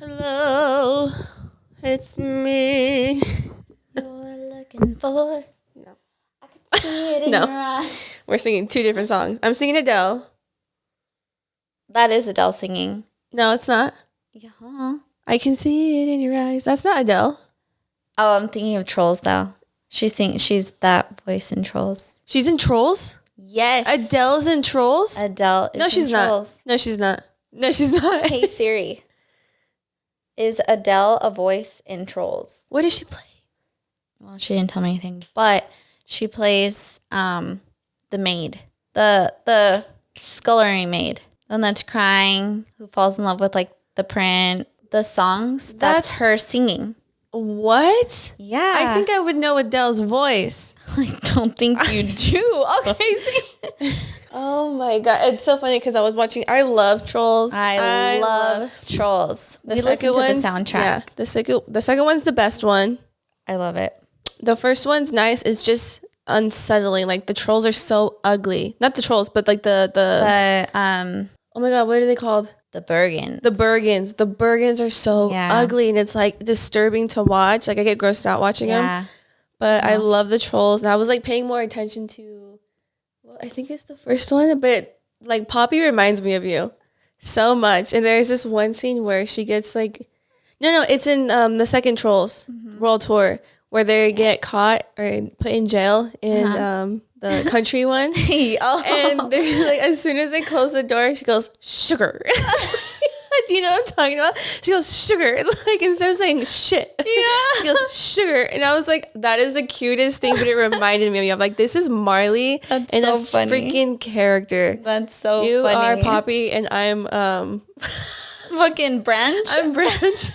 Hello, it's me. You're looking for. No. I can see it in No. your eyes. We're singing two different songs. I'm singing Adele. That is Adele singing. No, it's not. Yeah. I can see it in your eyes. That's not Adele. Oh, I'm thinking of Trolls though. She's that voice in Trolls. She's in Trolls? Yes. Adele's in Trolls? Adele is No, she's in not. Trolls. No, she's not. No, she's not. Hey Siri. Is Adele a voice in Trolls? What does she play? Well, she didn't tell me anything, but she plays the maid. The scullery maid. The one that's crying, who falls in love with like the prince. The songs, that's her singing. What? Yeah. I think I would know Adele's voice. I don't think you do. Okay. Oh my God. It's so funny because I love Trolls. I love Trolls. The We listen second to one's the soundtrack. Yeah, the second one's the best one. I love it. The first one's nice. It's just unsettling. Like the trolls are so ugly. Not the trolls, but like the oh my God, what are they called? The Bergen. The Bergens. The Bergens are so ugly, and it's like disturbing to watch. Like I get grossed out watching them. But I love the trolls, and I was like paying more attention to. Well, I think it's the first one, but like Poppy reminds me of you so much. And there's this one scene where she gets like, no, it's in the second Trolls World Tour where they get caught or put in jail in the country one. And they're like, as soon as they close the door, she goes, sugar. Do you know what I'm talking about? She goes, sugar. Like, instead of saying shit, she goes, sugar. And I was like, that is the cutest thing, but it reminded me of you. I'm like, this is Marley and so a funny. freaking character. That's so You funny. are Poppy and I'm fucking Branch. I'm Branch.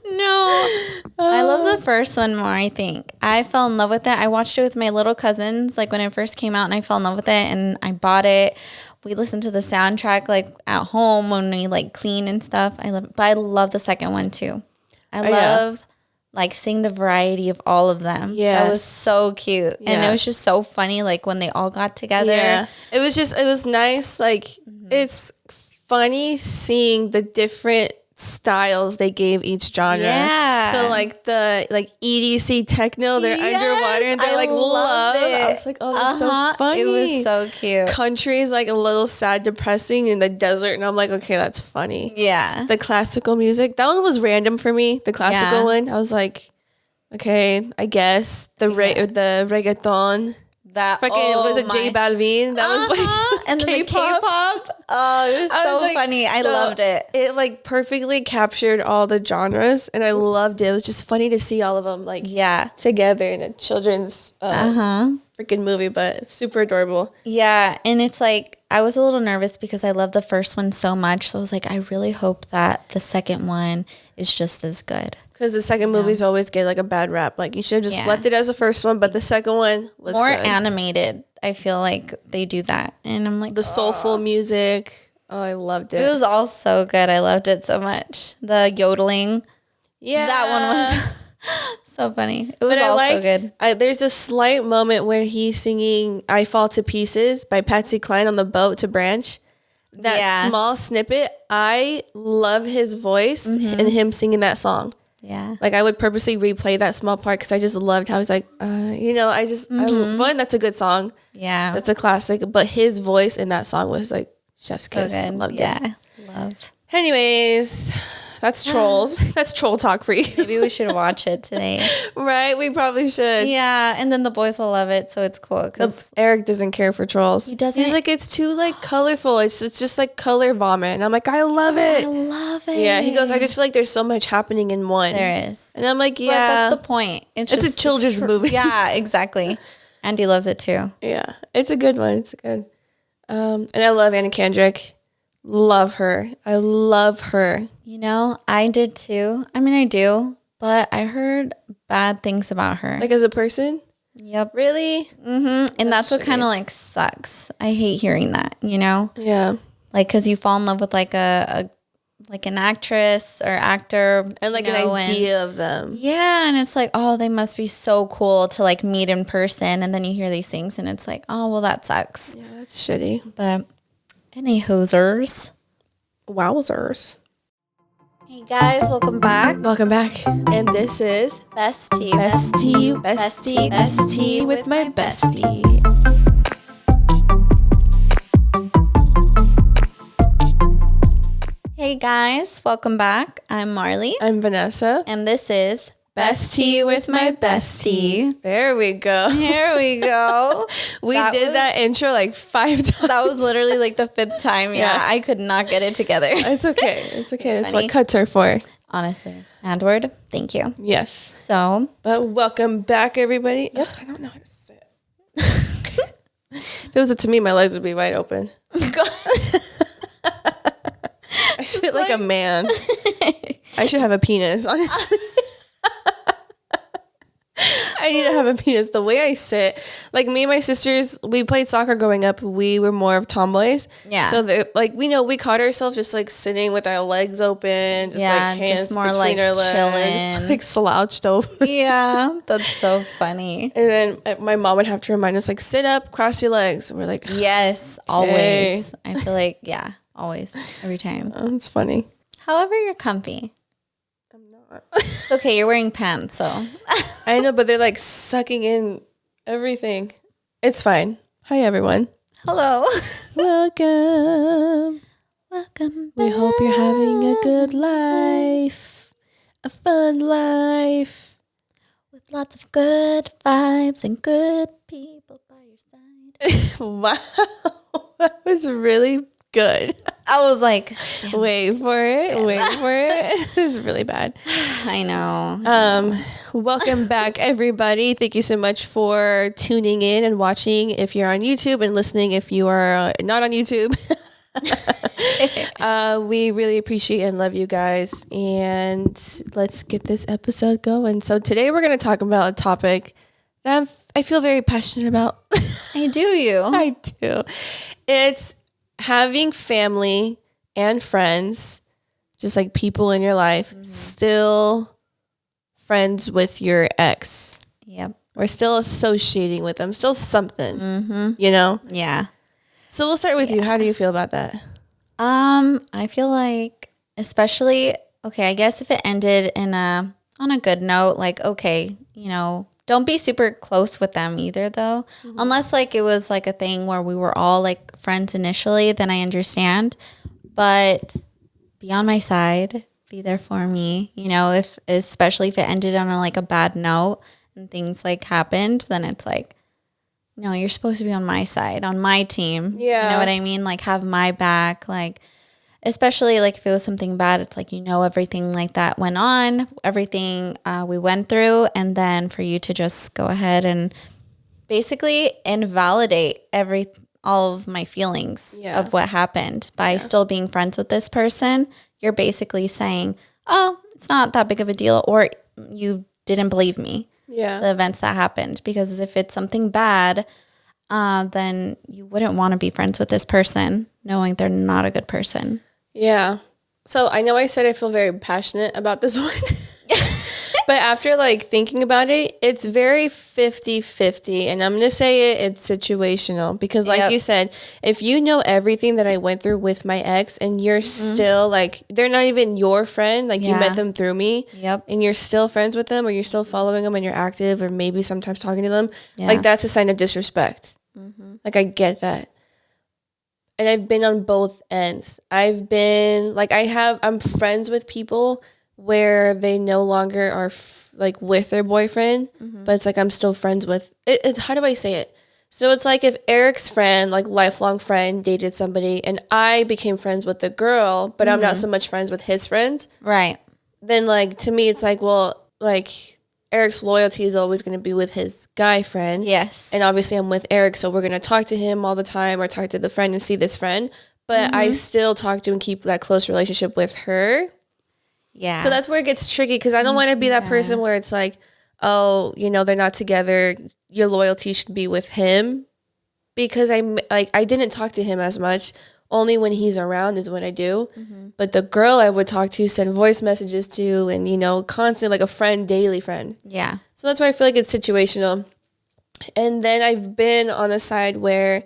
No. I love the first one more, I think. I fell in love with it. I watched it with my little cousins, like when it first came out, and I fell in love with it, and I bought it. We listened to the soundtrack, like, at home when we, like, clean and stuff. But I love the second one, too. I love, like, seeing the variety of all of them. Yeah. That was so cute. Yeah. And it was just so funny, like, when they all got together. Yeah. It was nice. Like, it's funny seeing the different styles they gave each genre. Yeah. So like the EDC techno, they're underwater and they're like love. I was like, oh, that's so funny. It was so cute. Country is like a little sad, depressing in the desert, and I'm like, okay, that's funny. Yeah. The classical music, that one was random for me. The classical one, I was like, okay, I guess the reggaeton. That was it J Balvin? That was like and then the K-pop. Oh, it was so like, funny. I loved it. It like perfectly captured all the genres, and I loved it. It was just funny to see all of them like together in a children's freaking movie, but it's super adorable. Yeah, and it's like I was a little nervous because I love the first one so much, so I was like, I really hope that the second one is just as good. Because the second movies always get like a bad rap. Like you should have just left it as the first one, but the second one was more good. Animated. I feel like they do that, and I'm like the soulful music. Oh, I loved it. It was all so good. I loved it so much. The yodeling. Yeah, that one was so funny. It was all so good. There's a slight moment where he's singing "I Fall to Pieces" by Patsy Cline on the boat to Branch. That small snippet. I love his voice and him singing that song. Yeah. Like I would purposely replay that small part because I just loved how he's like, one, that's a good song. Yeah. That's a classic. But his voice in that song was like chef's kiss. I loved it. Yeah. Love. Anyways, that's Trolls. That's troll talk for you. Maybe we should watch it today. Right? We probably should. Yeah. And then the boys will love it. So it's cool. Eric doesn't care for Trolls. He doesn't. He's like, it's too like colorful. It's just like color vomit. And I'm like, I love it. I love it. Yeah. He goes, I just feel like there's so much happening in one. There is. And I'm like, yeah. But that's the point. It's a children's movie. Yeah, exactly. Andy loves it too. Yeah. It's a good one. It's good. And I love Anna Kendrick. Love her. I love her. You know, I did too. I mean, I do, but I heard bad things about her. Like as a person? Yep. Really? Mm-hmm. And that's what kind of like sucks. I hate hearing that, you know? Yeah. Like, because you fall in love with like an actress or actor. And like an idea of them. Yeah. And it's like, oh, they must be so cool to like meet in person. And then you hear these things and it's like, oh, well, that sucks. Yeah, that's shitty. But any hosers. Wowzers. Hey guys, welcome back. Welcome back. And this is Bestie with my bestie. Hey guys, welcome back. I'm Marley. I'm Vanessa. And this is Bestie with my bestie. There we go. Here we go. We did that intro like 5 times. That was literally like the 5th time. Yeah, I could not get it together. It's okay. It's okay. That's what cuts are for. Honestly. Edward, thank you. Yes. So. But welcome back, everybody. Ugh, I don't know how to sit. If it was up to me, my legs would be wide open. I sit like a man. I should have a penis, honestly. I need to have a penis. The way I sit, like me and my sisters, we played soccer growing up. We were more of tomboys. Yeah. So we caught ourselves just like sitting with our legs open, just like hands just more between like our legs, chilling. Like slouched over. Yeah, that's so funny. And then my mom would have to remind us like, sit up, cross your legs. And we're like, yes, always. I feel like, yeah, always, every time. It's funny. However, you're comfy. It's okay, you're wearing pants, so. I know, but they're like sucking in everything. It's fine. Hi, everyone. Hello. Welcome. Welcome back. We hope you're having a good life. A fun life. With lots of good vibes and good people by your side. Wow. That was really good. I was like, wait for it. It was really bad. I know. Welcome back, everybody. Thank you so much for tuning in and watching if you're on YouTube, and listening if you are not on YouTube. We really appreciate and love you guys. And let's get this episode going. So today we're going to talk about a topic that I feel very passionate about. I do. It's having family and friends, just like people in your life, still friends with your ex. Yep. Or still associating with them, still something, you know? Yeah. So we'll start with you. How do you feel about that? I feel like, especially, okay, I guess if it ended on a good note, like, okay, you know, don't be super close with them either, though. Unless, like, it was, like, a thing where we were all, like, friends initially, then I understand. But be on my side. Be there for me. You know, especially if it ended on, like, a bad note and things, like, happened, then it's like, no, you're supposed to be on my side, on my team. Yeah. You know what I mean? Like, have my back, like... Especially, like, if it was something bad, it's like, you know, everything like that went on, everything we went through, and then for you to just go ahead and basically invalidate all of my feelings of what happened by still being friends with this person, you're basically saying, oh, it's not that big of a deal, or you didn't believe me, the events that happened. Because if it's something bad, then you wouldn't want to be friends with this person knowing they're not a good person. Yeah. So I know I said I feel very passionate about this one. But after like thinking about it, it's very 50-50. And I'm going to say it's situational. Because like you said, if you know everything that I went through with my ex and you're still like, they're not even your friend. Like you met them through me. And you're still friends with them, or you're still following them and you're active, or maybe sometimes talking to them. Like that's a sign of disrespect. Like I get that. And I've been on both ends. I've been like, I'm friends with people where they no longer are like with their boyfriend, but it's like I'm still friends with it. How do I say it? So it's like if Eric's friend, like lifelong friend, dated somebody, and I became friends with the girl, but I'm not so much friends with his friends. Right. Then like to me, it's like, well, like Eric's loyalty is always going to be with his guy friend. Yes. And obviously I'm with Eric, so we're going to talk to him all the time, or talk to the friend and see this friend. But I still talk to and keep that close relationship with her. Yeah. So that's where it gets tricky, because I don't want to be that person where it's like, oh, you know, they're not together, your loyalty should be with him. Because I didn't talk to him as much. Only when he's around is when I do. But the girl I would talk to, send voice messages to, and, you know, constant, like a friend, daily friend. Yeah. So that's why I feel like it's situational. And then I've been on the side where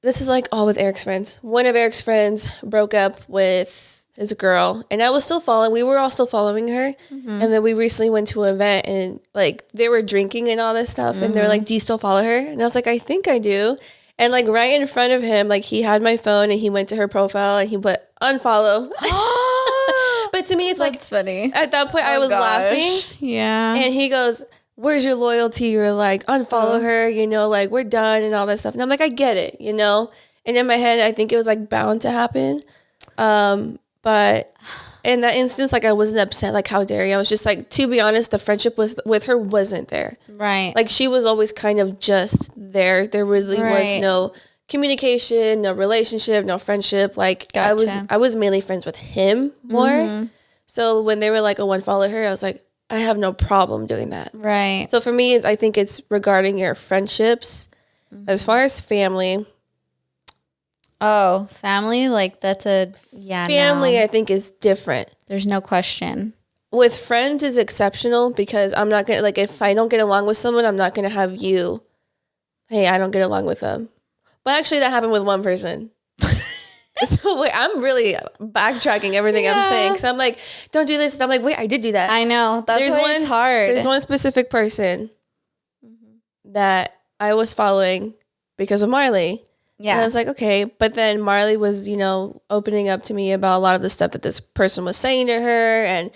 this is like all with Eric's friends. One of Eric's friends broke up with his girl, and I was still following. We were all still following her, and then we recently went to an event, and like they were drinking and all this stuff, and they're like, "Do you still follow her?" And I was like, "I think I do." And like right in front of him, like he had my phone, and he went to her profile, and he put unfollow. But to me, it's like funny. At that point, I was laughing. Yeah. And he goes, "Where's your loyalty?" Or like, unfollow her, you know, like we're done and all that stuff. And I'm like, I get it, you know? And in my head, I think it was like bound to happen. But in that instance, like I wasn't upset, like how dare you? I was just like, to be honest, the friendship with her wasn't there. Right. Like she was always kind of just there. There really was no communication, no relationship, no friendship. Like I was mainly friends with him more. So when they were like, "Oh, unfollow her," I was like, I have no problem doing that. Right. So for me, I think it's regarding your friendships. As far as family. Oh, family? Like that's family, no. I think is different. There's no question. With friends is exceptional because I'm not going to, like if I don't get along with someone, I'm not going to have you, "Hey, I don't get along with them." But actually that happened with one person. So wait, I'm really backtracking everything I'm saying because I'm like, "Don't do this." And I'm like, "Wait, I did do that." I know. It's hard. There's one specific person that I was following because of Marley. Yeah. And I was like, okay. But then Marley was, you know, opening up to me about a lot of the stuff that this person was saying to her and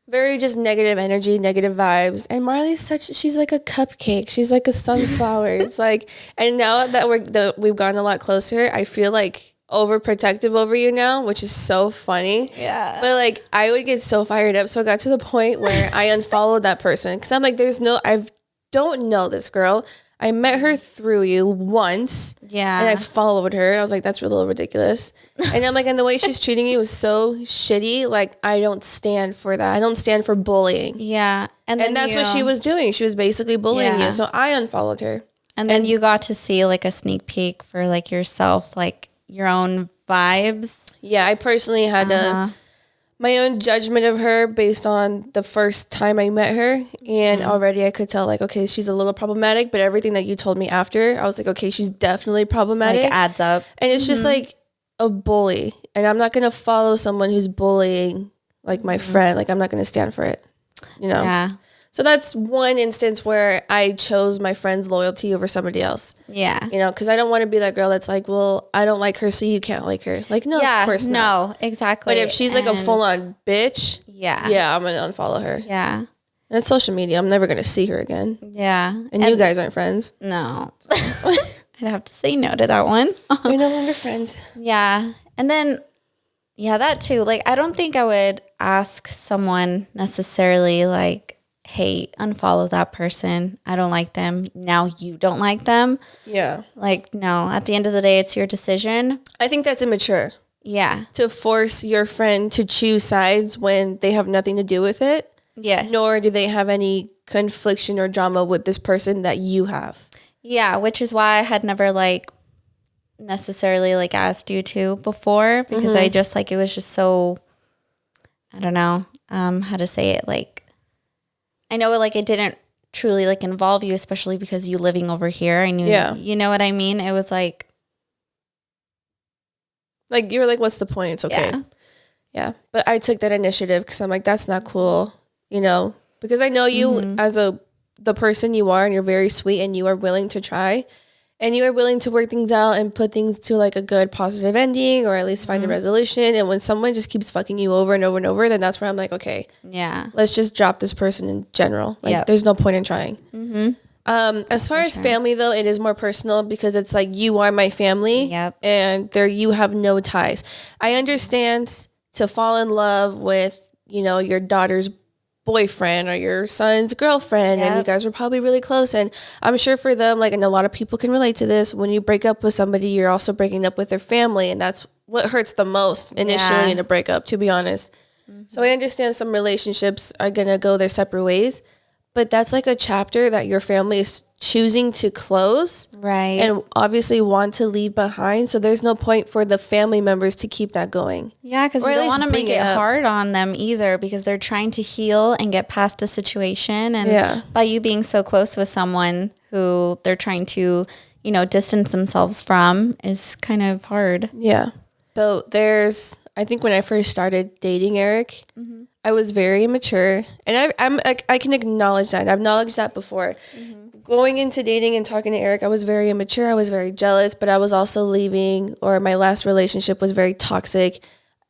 very just negative energy, negative vibes. And Marley's she's like a cupcake. She's like a sunflower. It's like, and now that we've gotten a lot closer, I feel like overprotective over you now, which is so funny. Yeah. But like, I would get so fired up. So I got to the point where I unfollowed that person because I'm like, I don't know this girl. I met her through you once. Yeah. And I followed her. And I was like, that's a little ridiculous. And I'm like, and the way she's treating you is so shitty. Like, I don't stand for that. I don't stand for bullying. Yeah. And that's what she was doing. She was basically bullying you. So I unfollowed her. And then you got to see like a sneak peek for like yourself, like your own vibes. Yeah. I personally had my own judgment of her based on the first time I met her. And already I could tell like, okay, she's a little problematic, but everything that you told me after, I was like, okay, she's definitely problematic. Like adds up. And it's just like a bully. And I'm not going to follow someone who's bullying like my friend. Like I'm not going to stand for it, you know? Yeah. So that's one instance where I chose my friend's loyalty over somebody else. Yeah. You know, because I don't want to be that girl that's like, well, I don't like her, so you can't like her. Like, no, of course not. No, exactly. But if she's like a full-on bitch, yeah, I'm going to unfollow her. Yeah. And it's social media. I'm never going to see her again. Yeah. And you guys aren't friends. No. I'd have to say no to that one. We're no longer friends. Yeah. And then, yeah, that too. Like, I don't think I would ask someone necessarily like, hey, unfollow that person. I don't like them. Now you don't like them. Yeah. Like, no, at the end of the day, it's your decision. I think that's immature. Yeah. To force your friend to choose sides when they have nothing to do with it. Yes. Nor do they have any confliction or drama with this person that you have. Yeah, which is why I had never like necessarily like asked you to before because I just like, it was just so, I don't know how to say it, like, I know like it didn't truly like involve you, especially because you living over here. I knew, you know what I mean? It was like you were like, what's the point? It's okay. Yeah. But I took that initiative because I'm like, that's not cool, you know, because I know you as the person you are and you're very sweet and you are willing to try and you are willing to work things out and put things to like a good positive ending or at least find a resolution. And when someone just keeps fucking you over and over and over, then that's where I'm like, okay, let's just drop this person in general. Like there's no point in trying. As far as family though, it is more personal because it's like, you are my family and there you have no ties. I understand to fall in love with, you know, your daughter's boyfriend or your son's girlfriend and you guys were probably really close, and I'm sure for them, like, and a lot of people can relate to this, when you break up with somebody you're also breaking up with their family, and that's what hurts the most initially in a breakup, to be honest. So I understand some relationships are gonna go their separate ways, but that's like a chapter that your family is choosing to close and obviously want to leave behind, so there's no point for the family members to keep that going. Yeah, because you don't want to make it hard on them either, because they're trying to heal and get past a situation, and by you being so close with someone who they're trying to, you know, distance themselves from is kind of hard. So there's I think when I first started dating Eric, I was very immature, and I can acknowledge that. I've acknowledged that before. Going into dating and talking to Eric, I was very immature. I was very jealous, but I was also leaving, or my last relationship was very toxic.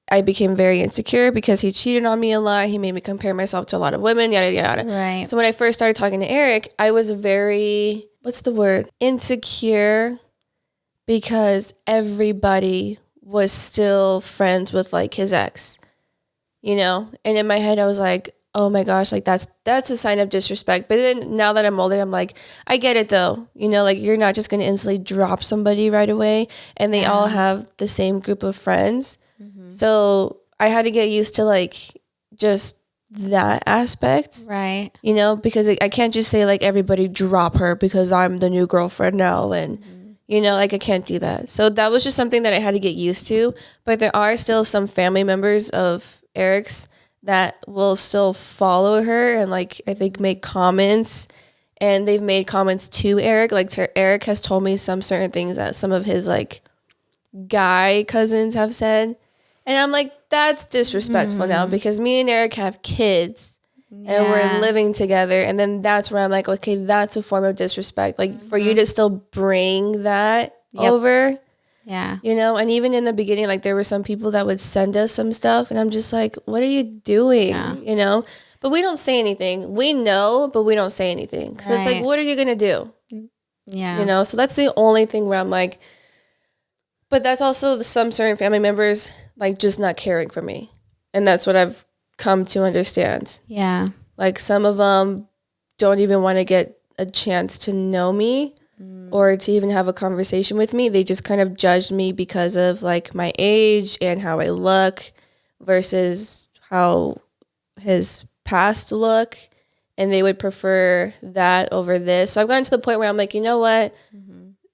I became very insecure because he cheated on me a lot. He made me compare myself to a lot of women, yada, yada. Right. So when I first started talking to Eric, I was very, what's the word? Insecure, because everybody was still friends with like his ex, you know? And in my head, I was like, oh my gosh, like that's a sign of disrespect. But then now that I'm older, I'm like, I get it though. You know, like you're not just going to instantly drop somebody right away, and they all have the same group of friends. So I had to get used to like just that aspect. Right. You know, because I can't just say like everybody drop her because I'm the new girlfriend now. And, you know, like I can't do that. So that was just something that I had to get used to. But there are still some family members of Eric's that will still follow her and like I think make comments, and they've made comments to Eric. Like Eric has told me some certain things that some of his like guy cousins have said, and I'm like, that's disrespectful now, because me and Eric have kids and we're living together, and then that's where I'm like, okay, that's a form of disrespect. Like for you to still bring that over. Yeah. You know, and even in the beginning, like there were some people that would send us some stuff, and I'm just like, what are you doing? Yeah. You know, but we don't say anything. We know, but we don't say anything, because it's like, what are you going to do? Yeah. You know, so that's the only thing where I'm like, but that's also some certain family members like just not caring for me. And that's what I've come to understand. Yeah. Like some of them don't even want to get a chance to know me or to even have a conversation with me. They just kind of judged me because of like my age and how I look versus how his past look. And they would prefer that over this. So I've gotten to the point where I'm like, you know what?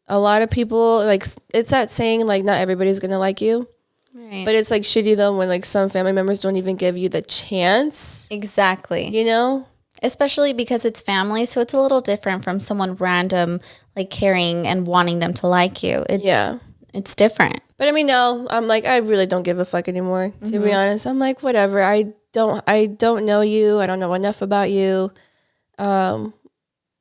A lot of people, like, it's that saying, like, not everybody's going to like you. Right. But it's, like, shitty, though, when, like, some family members don't even give you the chance. Exactly. You know? Especially because it's family, so it's a little different from someone random, like, caring and wanting them to like you. It's different. But, I mean, no, I'm, like, I really don't give a fuck anymore, to be honest. I'm, like, whatever. I don't know you. I don't know enough about you.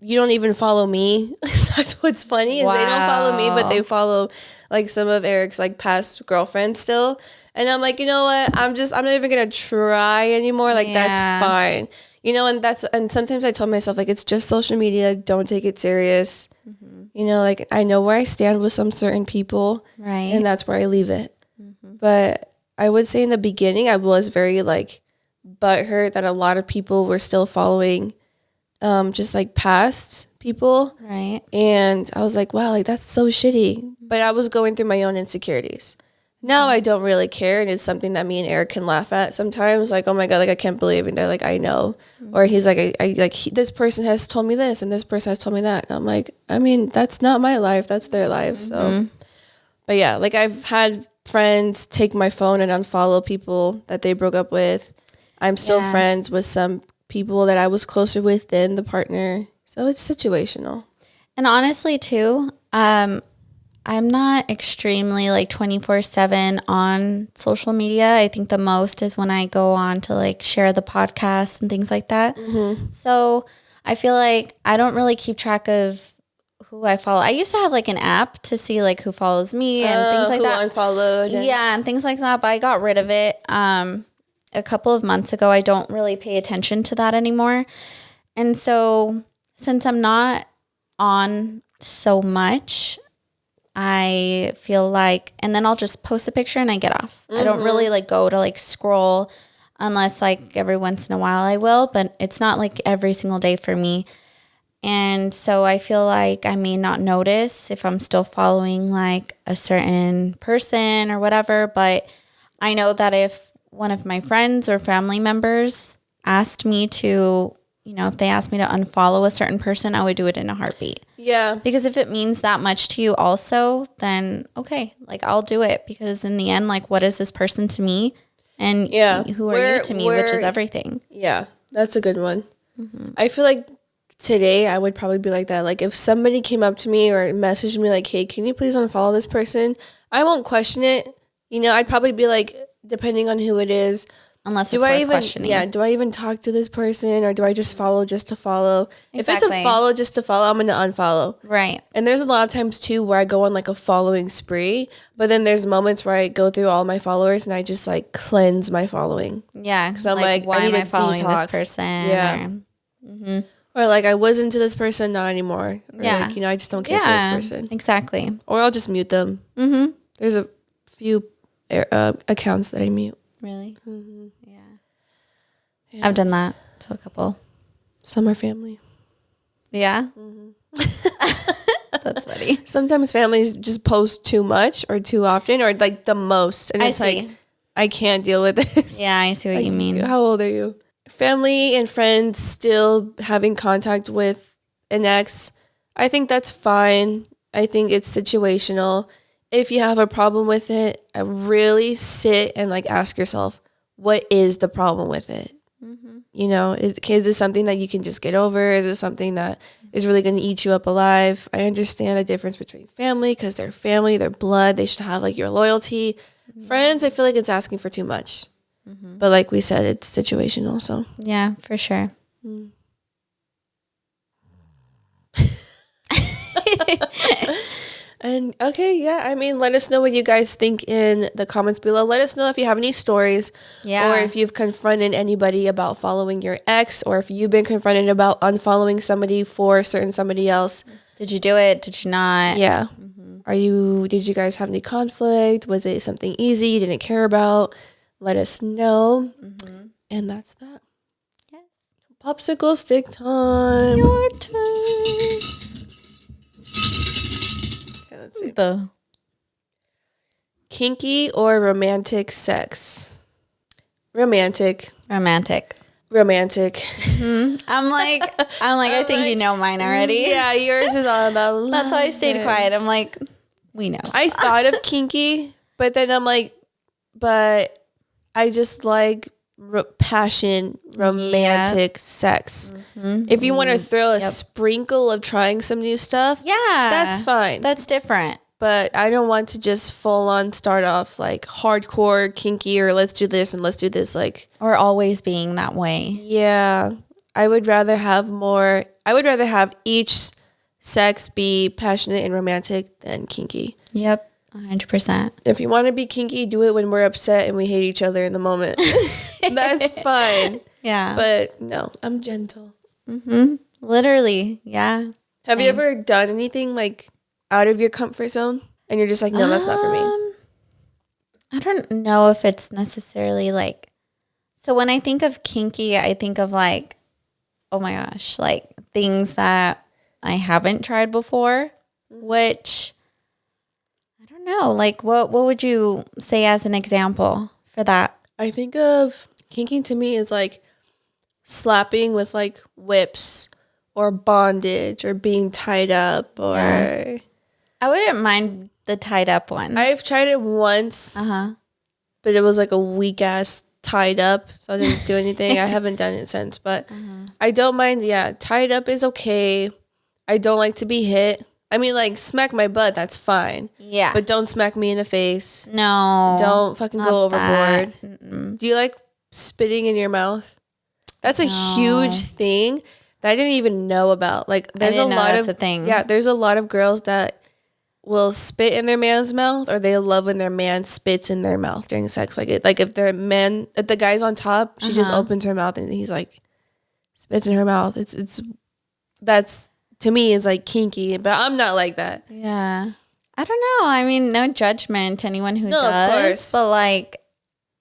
You don't even follow me. That's what's funny is they don't follow me, but they follow like some of Eric's like past girlfriends still. And I'm like, you know what? I'm not even gonna try anymore. Like that's fine. You know, and sometimes I tell myself like it's just social media. Don't take it serious. You know, like I know where I stand with some certain people, right? And that's where I leave it. But I would say in the beginning I was very like butthurt that a lot of people were still following just like past people. Right. And I was like, wow, like that's so shitty. But I was going through my own insecurities. Now I don't really care. And it's something that me and Eric can laugh at sometimes. Like, oh my God, like I can't believe it. They're like, I know. Or he's like, this person has told me this and this person has told me that. And I'm like, I mean, that's not my life. That's their life. So, but yeah, like I've had friends take my phone and unfollow people that they broke up with. I'm still friends with some people that I was closer with than the partner. So it's situational. And honestly too, I'm not extremely like 24/7 on social media. I think the most is when I go on to like share the podcast and things like that. So I feel like I don't really keep track of who I follow. I used to have like an app to see like who follows me and things like that. Unfollowed. Yeah, and things like that, but I got rid of it. A couple of months ago. I don't really pay attention to that anymore. And so since I'm not on so much, I feel like, and then I'll just post a picture and I get off. I don't really like go to like scroll unless like every once in a while I will, but it's not like every single day for me. And so I feel like I may not notice if I'm still following like a certain person or whatever, but I know that if one of my friends or family members asked me to, you know, if they asked me to unfollow a certain person, I would do it in a heartbeat. Yeah. Because if it means that much to you also, then okay, like I'll do it, because in the end, like what is this person to me? And who are you to me, which is everything. Yeah, that's a good one. I feel like today I would probably be like that. Like if somebody came up to me or messaged me like, hey, can you please unfollow this person? I won't question it. You know, I'd probably be like, depending on who it is, unless it's worth questioning. Yeah, do I even talk to this person or do I just follow just to follow? Exactly. If it's a follow just to follow, I'm going to unfollow. Right. And there's a lot of times too where I go on like a following spree, but then there's moments where I go through all my followers and I just like cleanse my following. Yeah. Because I'm like, why am I following detox. this person? Yeah. Or like I was into this person, not anymore. Or yeah. like, I just don't care for this person. Exactly. Or I'll just mute them. Mm-hmm. There's a few accounts that I mute. Really? Mm-hmm. Yeah. I've done that to a couple. Some are family. Yeah? Mm-hmm. That's funny. Sometimes families just post too much or too often or like the most. And it's like, I can't deal with this. Yeah, I see what you mean. How old are you? Family and friends still having contact with an ex, I think that's fine. I think it's situational. If you have a problem with it, I really sit and like ask yourself, what is the problem with it? Mm-hmm. Is this something that you can just get over? Is it something that is really going to eat you up alive? I understand the difference between family because they're family, they're blood. They should have like your loyalty. Mm-hmm. Friends, I feel like it's asking for too much. Mm-hmm. But like we said, it's situational. So yeah, for sure. And okay, yeah. I mean, let us know what you guys think in the comments below. Let us know if you have any stories, or if you've confronted anybody about following your ex, or if you've been confronted about unfollowing somebody for certain somebody else. Did you do it? Did you not? Yeah. Mm-hmm. Did you guys have any conflict? Was it something easy you didn't care about? Let us know. Mm-hmm. And that's that. Yes. Popsicle stick time. Your turn. Okay, let's see. Kinky or romantic sex? Romantic. Mm-hmm. I'm like, I think you know mine already. Yeah, yours is all about love. That's why I stayed quiet. I'm like, we know. I thought of kinky, but then I'm like, but I just like passion, romantic sex. Mm-hmm. If you want to throw a sprinkle of trying some new stuff, that's fine. That's different. But I don't want to just full on start off like hardcore kinky or let's do this and let's do this like. Or always being that way. Yeah. I would rather have each sex be passionate and romantic than kinky. Yep. 100%. If you want to be kinky, do it when we're upset and we hate each other in the moment. That's fine. Yeah. But no, I'm gentle. Mm-hmm. Literally. Yeah. Have you ever done anything like out of your comfort zone and you're just like, no, that's not for me? I don't know if it's necessarily like, so when I think of kinky, I think of like, oh my gosh, like things that I haven't tried before, which I don't know. Like what would you say as an example for that? I think of kinky to me is like slapping with like whips or bondage or being tied up or... Yeah. I wouldn't mind the tied up one. I've tried it once, but it was like a weak ass tied up, so I didn't do anything. I haven't done it since, but I don't mind. Yeah, tied up is okay. I don't like to be hit. I mean, like, smack my butt, that's fine. Yeah. But don't smack me in the face. No. Don't fucking go overboard. Do you like spitting in your mouth? That's a huge thing that I didn't even know about. Like, there's a lot of thing. Yeah, there's a lot of girls that will spit in their man's mouth, or they love when their man spits in their mouth during sex. Like if the guy's on top, she just opens her mouth and he's like spits in her mouth. That's to me is like kinky, but I'm not like that. Yeah, I don't know. I mean, no judgment to anyone who does, of course. But like,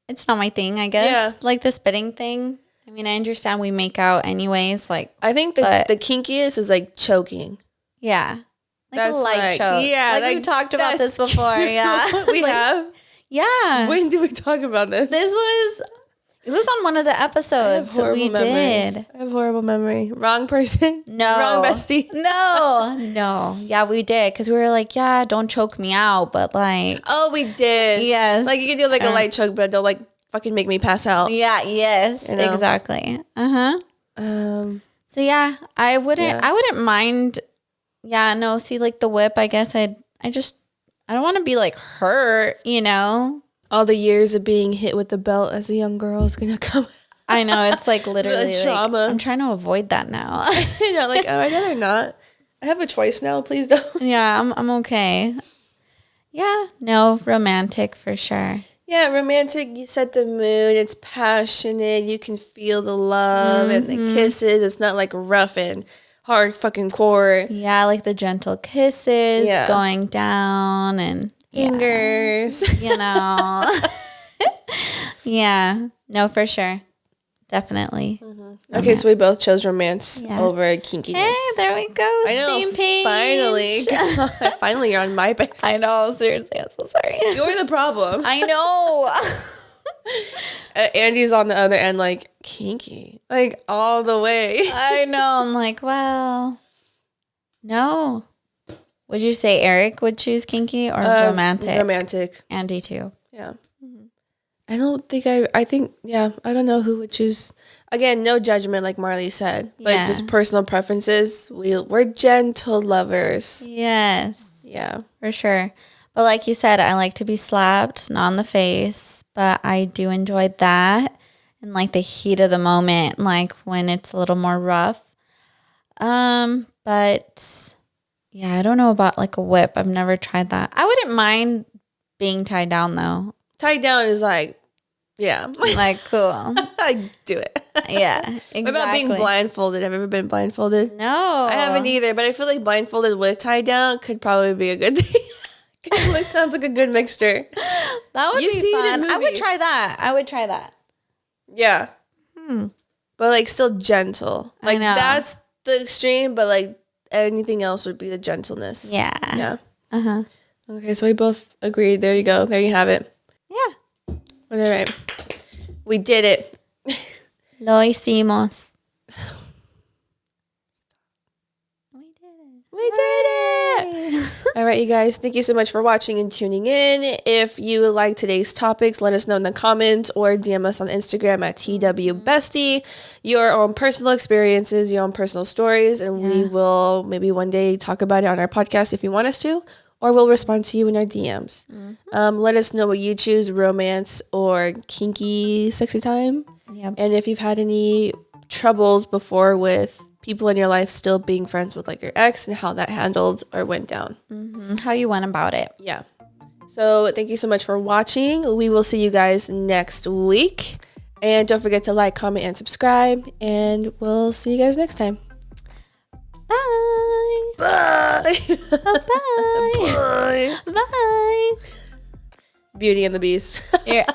it's not my thing. I guess. Yeah. Like the spitting thing. I mean, I understand we make out anyways. Like, I think the kinkiest is like choking. Yeah. Like a light choke. Yeah. Like we talked about this before. Yeah. We have? Yeah. When did we talk about this? It was on one of the episodes that we did. I have horrible memory. Wrong person? No. Wrong bestie? No. Yeah, we did. Because we were like, yeah, don't choke me out. But like. Oh, we did. Yes. Like you can do like a light choke, but don't like fucking make me pass out. Yeah, yes. You know? Exactly. So yeah, I wouldn't mind. Yeah, no, see, like the whip, I guess I don't want to be like hurt, you know? all the years of being hit with the belt as a young girl is gonna come. I know, it's like literally trauma. Like, I'm trying to avoid that now. You know, like, oh, I'd rather not. I have a choice now. Please don't. Yeah, I'm okay. Yeah, no, romantic for sure. Yeah, romantic. You set the mood. It's passionate. You can feel the love and the kisses. It's not like rough and hard fucking core. Yeah, like the gentle kisses going down and fingers. You know. Yeah, no, for sure. Definitely. Okay, so we both chose romance over kinkiness. Hey, there we go. I know. Same page. Finally. Finally, you're on my base. I know. Seriously, I'm so sorry. You're the problem. I know. Andy's on the other end, like, kinky. Like, all the way. I know. I'm like, well, no. Would you say Eric would choose kinky or romantic? Romantic. Andy, too. Yeah. I don't think I think, I don't know who would choose. Again, no judgment, like Marley said, but just personal preferences. We're gentle lovers. Yes. Yeah. For sure. But like you said, I like to be slapped, not in the face, but I do enjoy that and like the heat of the moment, like when it's a little more rough. But yeah, I don't know about like a whip. I've never tried that. I wouldn't mind being tied down though. Tied down is like, like cool. I do it. Yeah, exactly. What about being blindfolded? Have you ever been blindfolded? No. I haven't either, but I feel like blindfolded with tied down could probably be a good thing. It sounds like a good mixture. That would be fun. I would try that. Yeah. But like still gentle. Like that's the extreme, but like anything else would be the gentleness. Yeah. Yeah. Uh-huh. Okay, so we both agreed. There you go. There you have it. Yeah. All right. We did it. Lo hicimos. We did it. All right, you guys. Thank you so much for watching and tuning in. If you like today's topics, let us know in the comments or DM us on Instagram at TWBestie. Your own personal experiences, your own personal stories, and we will maybe one day talk about it on our podcast if you want us to. Or we'll respond to you in our DMs. Let us know what you choose, romance or kinky sexy time. Yep. And if you've had any troubles before with people in your life still being friends with like your ex and how that handled or went down. How you went about it. Yeah. So thank you so much for watching. We will see you guys next week. And don't forget to like, comment, and subscribe. And we'll see you guys next time. Bye. Bye. Bye. Bye. Bye. Beauty and the Beast. Yeah.